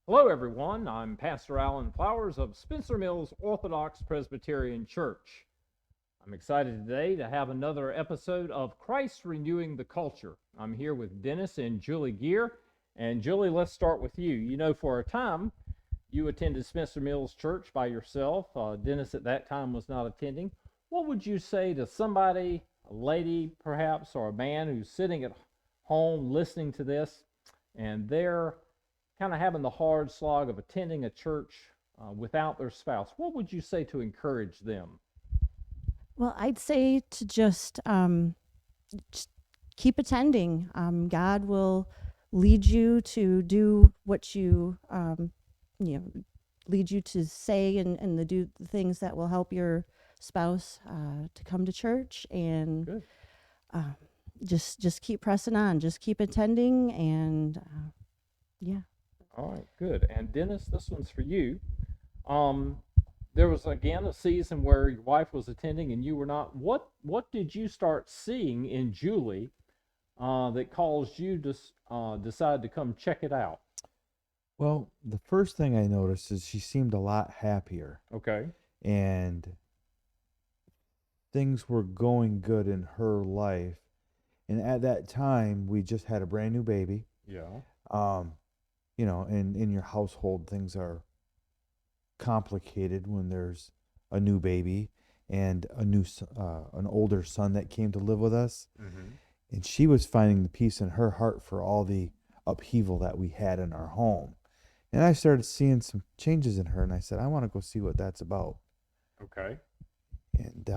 Hello, everyone. I'm Pastor Alan Flowers of Spencer Mills Orthodox Presbyterian Church. I'm excited today to have another episode of Christ Renewing the Culture. I'm here with Dennis and Julie Geer. And Julie, let's start with you. You know, for a time, you attended Spencer Mills Church by yourself. Dennis at that time was not attending. What would you say to somebody, a lady perhaps, or a man who's sitting at home listening to this, and they're kind of having the hard slog of attending a church without their spouse? What would you say to encourage them? Well, I'd say to just keep attending. God will lead you to do what you know, lead you to say and do the things that will help your spouse to come to church and Good. uh, just keep pressing on. Just keep attending yeah. All right, good. And Dennis, this one's for you. Um, there was again a season where your wife was attending and you were not. What did you start seeing in Julie that caused you to decide to come check it out? Well, the first thing I noticed is she seemed a lot happier Okay. and things were going good in her life. And at that time, we just had a brand new baby. Yeah. Um, and in your household, things are complicated when there's a new baby and an older son that came to live with us. Mm-hmm. And she was finding the peace in her heart for all the upheaval that we had in our home. And I started seeing some changes in her, and I said, I want to go see what that's about. Okay. And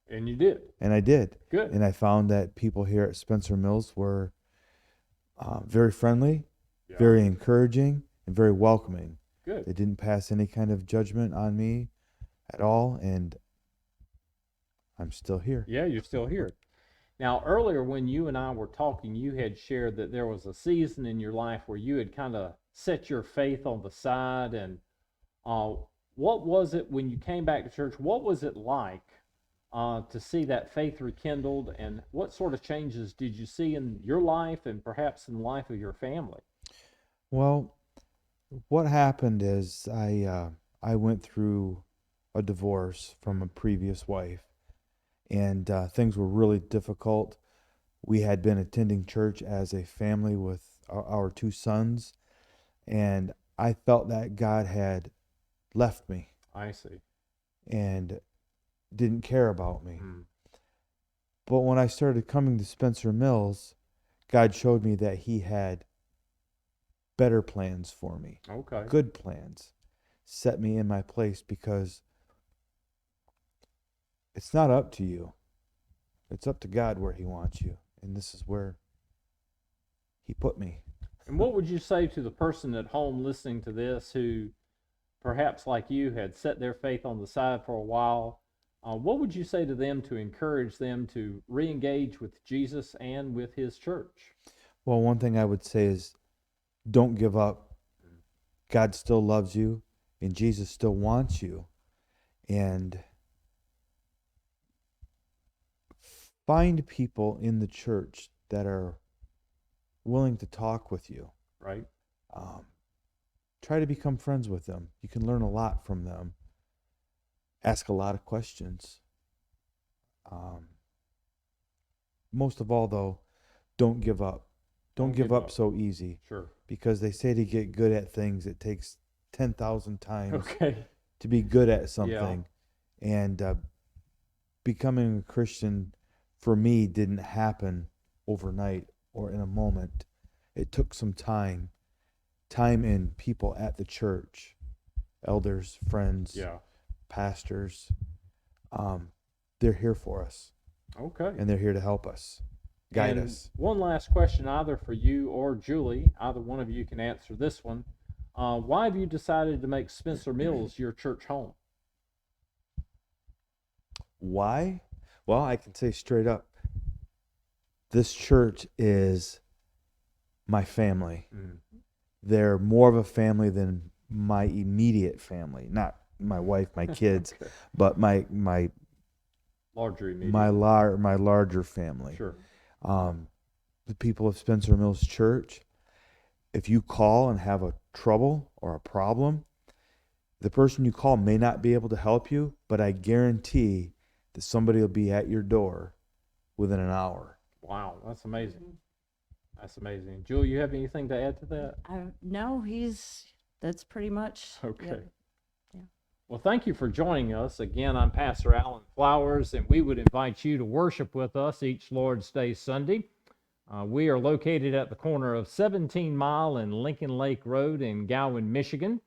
And you did. and I did. Good. And I found that people here at Spencer Mills were very friendly, Yeah. very encouraging, and very welcoming. Good. They didn't pass any kind of judgment on me at all, and I'm still here. Yeah, you're still here. Now, earlier when you and I were talking, you had shared that there was a season in your life where you had kind of set your faith on the side. And uh, what was it when you came back to church? What was it like to see that faith rekindled? And what sort of changes did you see in your life and perhaps in the life of your family? Well, what happened is I went through a divorce from a previous wife, and things were really difficult. We had been attending church as a family with our two sons, and I felt that God had left me I see. and didn't care about me. Mm. But when I started coming to Spencer Mills, God showed me that He had better plans for me, Okay. good plans, set me in my place, because it's not up to you. It's up to God where He wants you. And this is where He put me. And what would you say to the person at home listening to this who perhaps like you had set their faith on the side for a while? What would you say to them to encourage them to re-engage with Jesus and with His church? Well, one thing I would say is don't give up. God still loves you, and Jesus still wants you. And find people in the church that are willing to talk with you. Right? Um, Try to become friends with them. You can learn a lot from them. Ask a lot of questions. Most of all, though, don't give up. Don't give up so easy, Sure. because they say to get good at things, it takes 10,000 times Okay. to be good at something. And becoming a Christian for me didn't happen overnight or in a moment. It took some time in people at the church, elders, friends, Yeah. pastors. They're here for us, Okay. and they're here to help us, guide And us. one last question, either for you or Julie. Either one of you can answer this one. Why have you decided to make Spencer Mills your church home? Why? Well, I can say straight up, this church is my family. Mm. They're more of a family than my immediate family. Not my wife, my kids, Okay. but my Larger immediate. my larger family. Sure. The people of Spencer Mills Church, if you call and have a trouble or a problem, the person you call may not be able to help you, but I guarantee that somebody will be at your door within an hour. Wow, that's amazing. That's amazing. Jewel, you have anything to add to that? No, that's pretty much. Okay. Yep. Well, thank you for joining us. Again, I'm Pastor Alan Flowers, and we would invite you to worship with us each Lord's Day Sunday. We are located at the corner of 17 Mile and Lincoln Lake Road in Gowan, Michigan.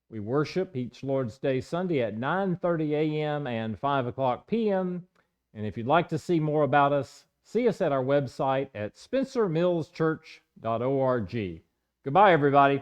We worship each Lord's Day Sunday at 9:30 a.m. and 5 o'clock p.m. And if you'd like to see more about us, see us at our website at spencermillschurch.org. Goodbye, everybody.